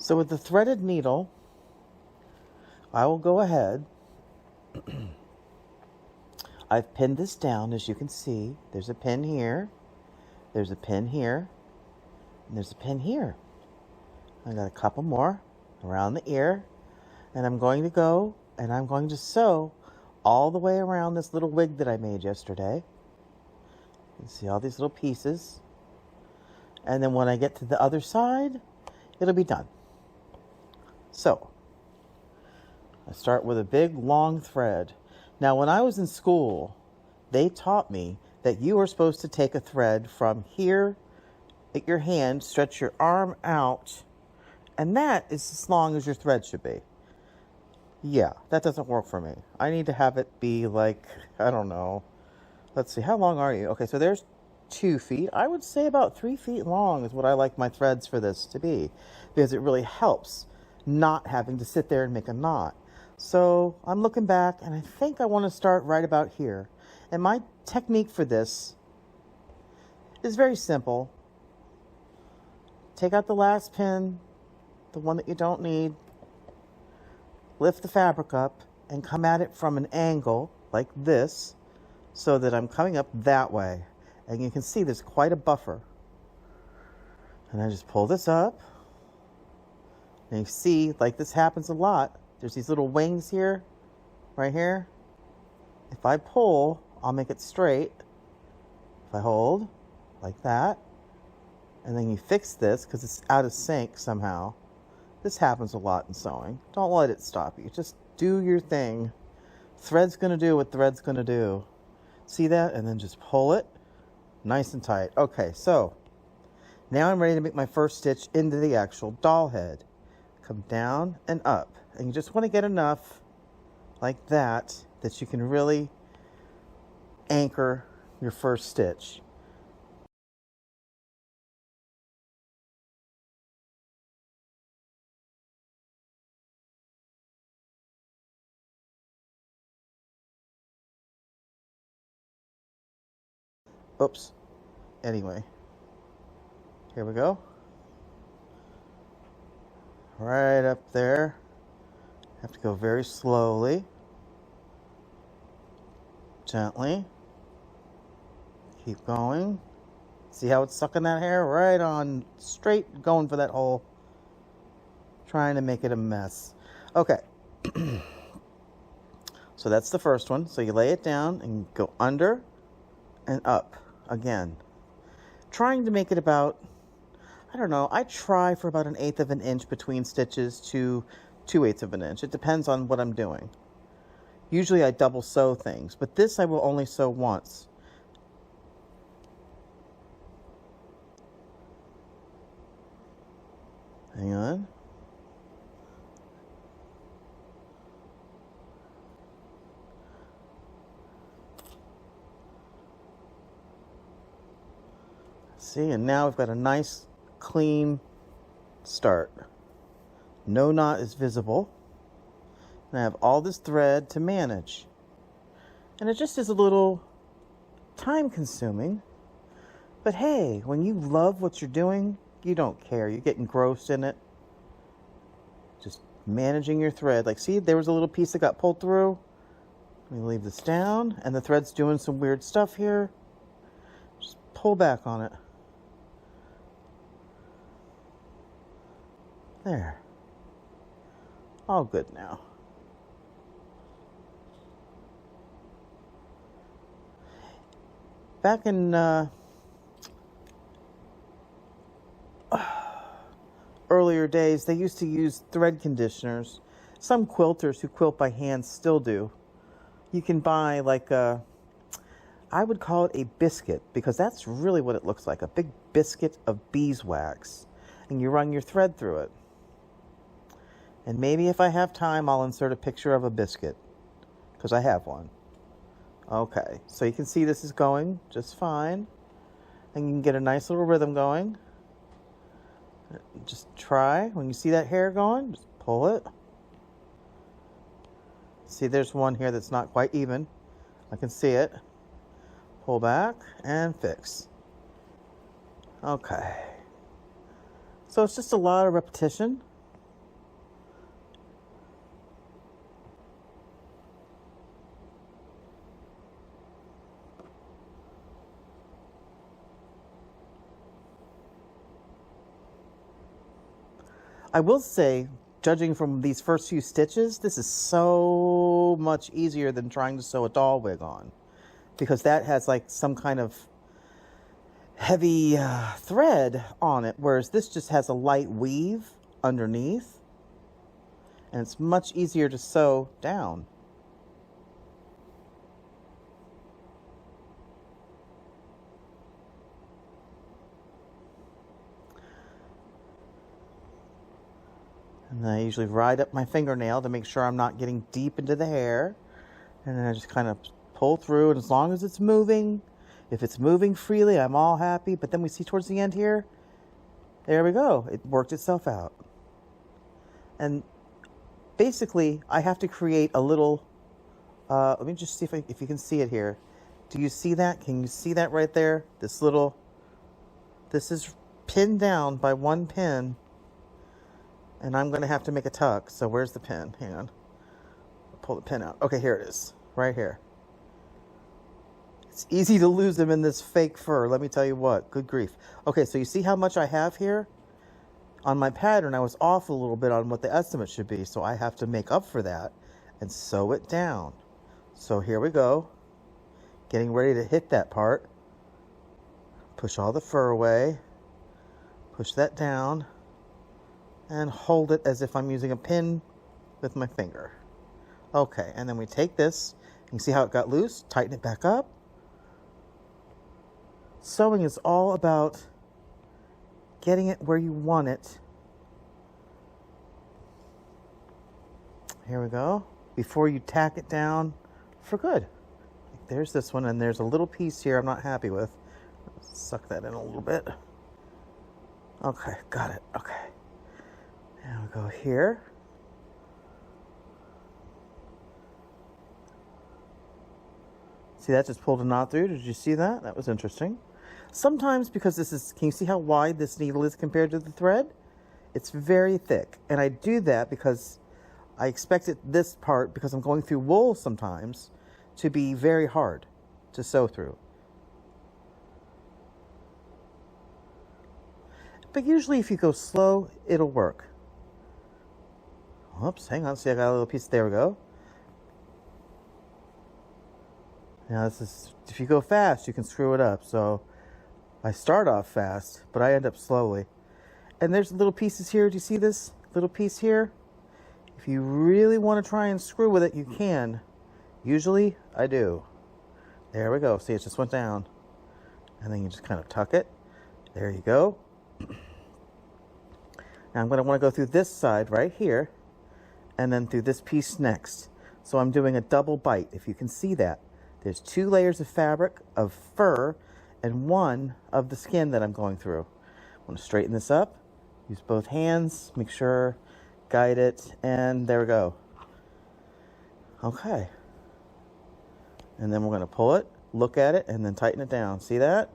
So with the threaded needle, I will go ahead. I've pinned this down, as you can see. There's a pin here, there's a pin here, and there's a pin here. I got a couple more around the ear, and I'm going to go and I'm going to sew all the way around this little wig that I made yesterday. You can see all these little pieces. And then when I get to the other side, it'll be done. So, I start with a big long thread. Now, when I was in school, they taught me that you are supposed to take a thread from here at your hand, stretch your arm out, and that is as long as your thread should be. Yeah, that doesn't work for me. I need to have it be like, I don't know. Let's see, how long are you? Okay, so there's 2 feet. I would say about 3 feet long is what I like my threads for this to be, because it really helps not having to sit there and make a knot. So I'm looking back, and I think I want to start right about here. And my technique for this is very simple. Take out the last pin, the one that you don't need, lift the fabric up, and come at it from an angle like this, so that I'm coming up that way. And you can see there's quite a buffer. And I just pull this up. And you see, like, this happens a lot. There's these little wings here, right here. If I pull, I'll make it straight. If I hold, like that, and then you fix this because it's out of sync somehow. This happens a lot in sewing. Don't let it stop you. Just do your thing. Thread's going to do what thread's going to do. See that? And then just pull it nice and tight. Okay, so now I'm ready to make my first stitch into the actual doll head. Come down and up. And you just want to get enough like that that you can really anchor your first stitch. Oops. Anyway, here we go. Right up there. Have to go very slowly, gently. Keep going. See how it's sucking that hair? Right on, straight, going for that hole. Trying to make it a mess. Okay. So that's the first one. So you lay it down and go under and up again. Trying to make it about, I don't know, I try for about 1/8 of an inch between stitches to 2/8 of an inch. It depends on what I'm doing. Usually I double sew things, but this I will only sew once. Hang on. See, and now we've got a nice, clean start. No knot is visible. And I have all this thread to manage. And it just is a little time consuming. But hey, when you love what you're doing, you don't care. You get engrossed in it. Just managing your thread. Like, see, there was a little piece that got pulled through. Let me leave this down. And the thread's doing some weird stuff here. Just pull back on it. There. All good now. Back in earlier days, they used to use thread conditioners. Some quilters who quilt by hand still do. You can buy like a, I would call it a biscuit, because that's really what it looks like, a big biscuit of beeswax. And you run your thread through it. And maybe if I have time, I'll insert a picture of a biscuit, because I have one. Okay, so you can see this is going just fine. And you can get a nice little rhythm going. Just try. When you see that hair going, just pull it. See, there's one here that's not quite even. I can see it. Pull back and fix. Okay. So it's just a lot of repetition. I will say, judging from these first few stitches, this is so much easier than trying to sew a doll wig on, because that has like some kind of heavy thread on it, whereas this just has a light weave underneath, and it's much easier to sew down. And I usually ride up my fingernail to make sure I'm not getting deep into the hair. And then I just kind of pull through, and as long as it's moving, if it's moving freely, I'm all happy. But then we see towards the end here, there we go. It worked itself out. And basically, I have to create a little, let me just see if you can see it here. Do you see that? Can you see that right there? This is pinned down by one pin. And I'm going to have to make a tuck. So where's the pin? Hang on. Pull the pin out. Okay, here it is. Right here. It's easy to lose them in this fake fur. Let me tell you what. Good grief. Okay, so you see how much I have here? On my pattern, I was off a little bit on what the estimate should be. So I have to make up for that and sew it down. So here we go. Getting ready to hit that part. Push all the fur away. Push that down. And hold it as if I'm using a pin with my finger. Okay, and then we take this, and you see how it got loose? Tighten it back up. Sewing is all about getting it where you want it. Here we go. Before you tack it down for good. There's this one, and there's a little piece here I'm not happy with. Suck that in a little bit. Okay, got it. Okay. Now we'll go here. See, that just pulled a knot through. Did you see that? That was interesting. Sometimes, because this is, can you see how wide this needle is compared to the thread? It's very thick. And I do that because I expect this part, because I'm going through wool sometimes, to be very hard to sew through. But usually if you go slow, it'll work. Oops, hang on. See, I got a little piece. There we go. Now this is, if you go fast, you can screw it up. So I start off fast, but I end up slowly. And there's little pieces here. Do you see this little piece here? If you really want to try and screw with it, you can. Usually, I do. There we go. See, it just went down. And then you just kind of tuck it. There you go. Now I'm going to want to go through this side right here. And then through this piece next. So I'm doing a double bite, if you can see that. There's 2 layers of fabric, of fur, and 1 of the skin that I'm going through. I want to straighten this up, use both hands, make sure, guide it, and there we go. Okay. And then we're going to pull it, look at it, and then tighten it down. See that?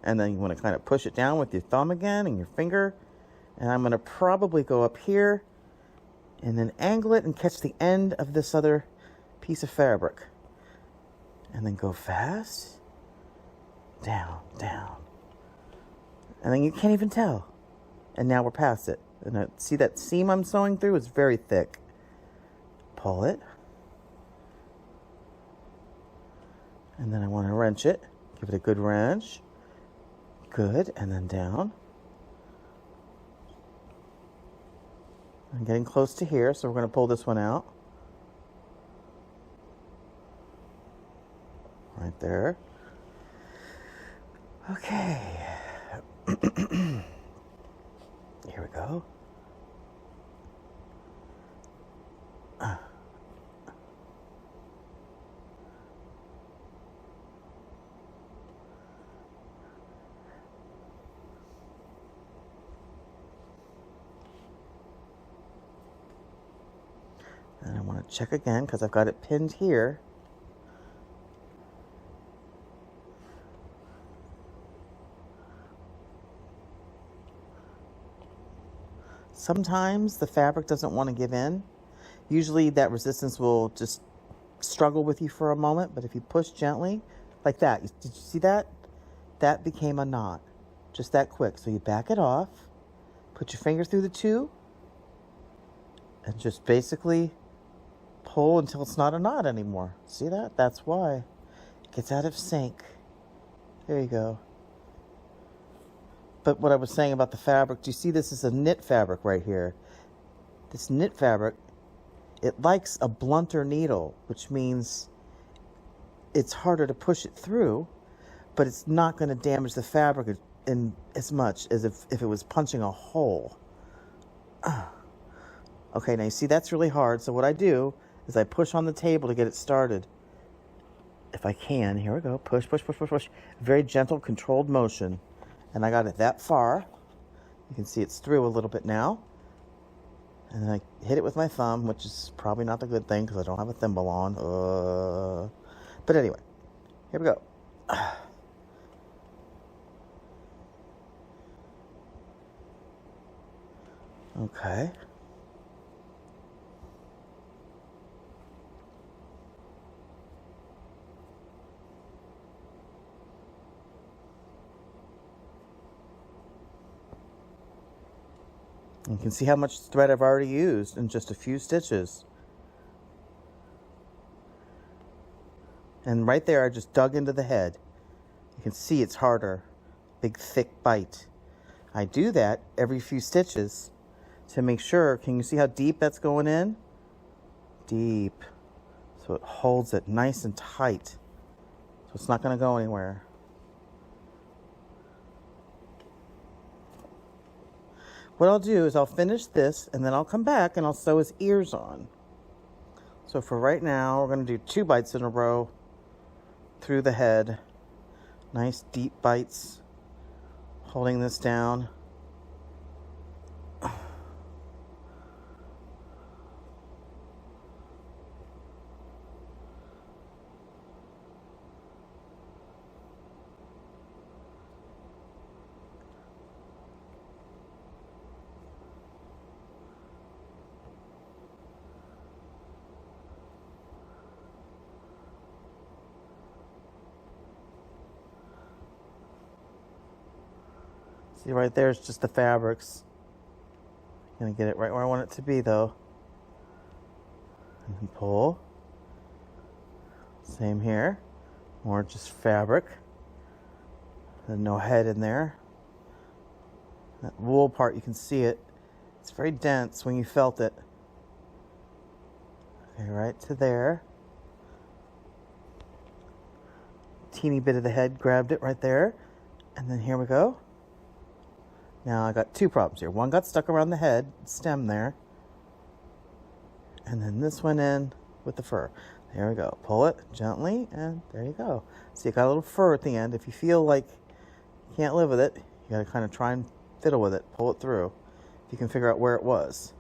And then you want to kind of push it down with your thumb again and your finger. And I'm going to probably go up here and then angle it and catch the end of this other piece of fabric. And then go fast. Down, down. And then you can't even tell. And now we're past it. And see that seam I'm sewing through is very thick. Pull it. And then I want to wrench it. Give it a good wrench. Good. And then down. I'm getting close to here, so we're going to pull this one out. Right there. Okay. Here we go. And I want to check again because I've got it pinned here. Sometimes the fabric doesn't want to give in. Usually that resistance will just struggle with you for a moment, but if you push gently, like that, did you see that? That became a knot, just that quick. So you back it off, put your finger through the 2, and just basically pull until it's not a knot anymore. See that? That's why. It gets out of sync. There you go. But what I was saying about the fabric, do you see this is a knit fabric right here? This knit fabric, it likes a blunter needle, which means it's harder to push it through, but it's not going to damage the fabric in as much as if it was punching a hole. Okay, now you see that's really hard. So what I do is I push on the table to get it started. If I can, here we go. Push, push, push, push, push. Very gentle, controlled motion. And I got it that far. You can see it's through a little bit now. And then I hit it with my thumb, which is probably not the good thing because I don't have a thimble on. But anyway, here we go. Okay. You can see how much thread I've already used in just a few stitches. And right there, I just dug into the head. You can see it's harder. Big, thick bite. I do that every few stitches to make sure. Can you see how deep that's going in? Deep. So it holds it nice and tight. So it's not going to go anywhere. What I'll do is I'll finish this and then I'll come back and I'll sew his ears on. So for right now, we're going to do 2 bites in a row through the head. Nice deep bites. Holding this down. See right there, it's just the fabrics. I'm gonna get it right where I want it to be though. And then pull. Same here. More just fabric. And no head in there. That wool part, you can see it. It's very dense when you felt it. Okay, right to there. Teeny bit of the head, grabbed it right there. And then here we go. Now I got 2 problems here. One got stuck around the head, stem there. And then this went in with the fur. There we go. Pull it gently, and there you go. So you got a little fur at the end. If you feel like you can't live with it, you got to kind of try and fiddle with it, pull it through, if you can figure out where it was.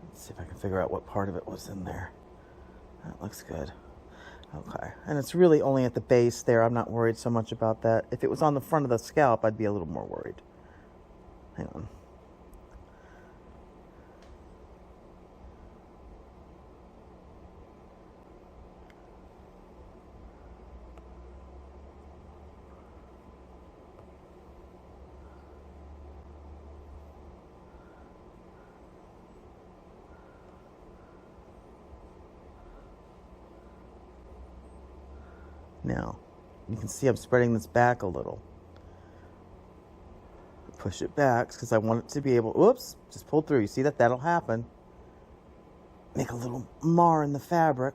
Let's see if I can figure out what part of it was in there. That looks good. Okay, and it's really only at the base there. I'm not worried so much about that. If it was on the front of the scalp, I'd be a little more worried. Hang on. Now, you can see I'm spreading this back a little. Push it back because I want it to be able, whoops, just pull through. You see that? That'll happen. Make a little mar in the fabric.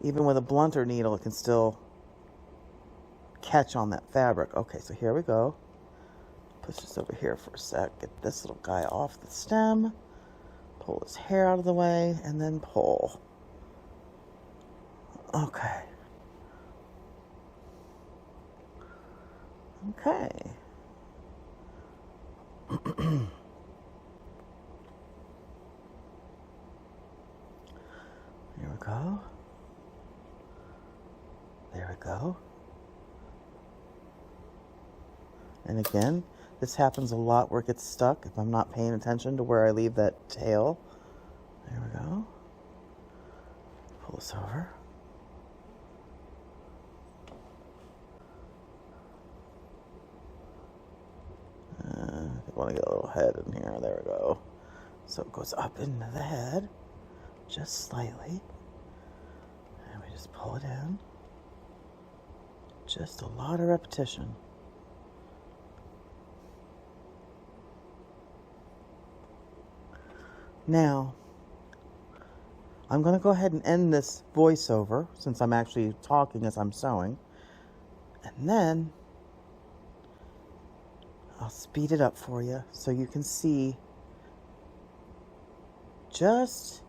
Even with a blunter needle, it can still catch on that fabric. Okay, so here we go. Push this over here for a sec. Get this little guy off the stem. Pull his hair out of the way, and then pull. Okay. Okay. Here we go. There we go. And again, this happens a lot where it gets stuck if I'm not paying attention to where I leave that tail. There we go. Pull this over. I want to get head in here. There we go. So it goes up into the head, just slightly. And we just pull it in. Just a lot of repetition. Now, I'm going to go ahead and end this voiceover since I'm actually talking as I'm sewing. And then I'll speed it up for you so you can see just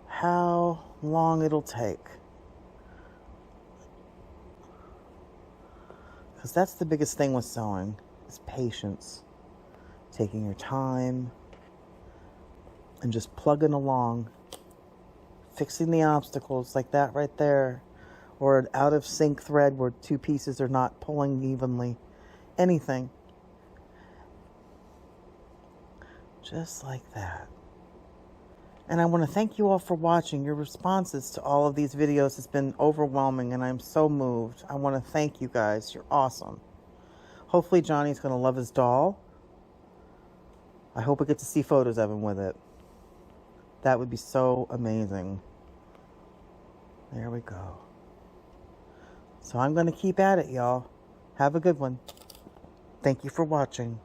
how long it'll take. Because that's the biggest thing with sewing, is patience. Taking your time and just plugging along, fixing the obstacles like that right there, or an out of sync thread where two pieces are not pulling evenly. Anything. Just like that. And I want to thank you all for watching. Your responses to all of these videos has been overwhelming, and I'm so moved. I want to thank you guys. You're awesome. Hopefully Johnny's going to love his doll. I hope we get to see photos of him with it. That would be so amazing. There we go. So I'm going to keep at it, y'all. Have a good one. Thank you for watching.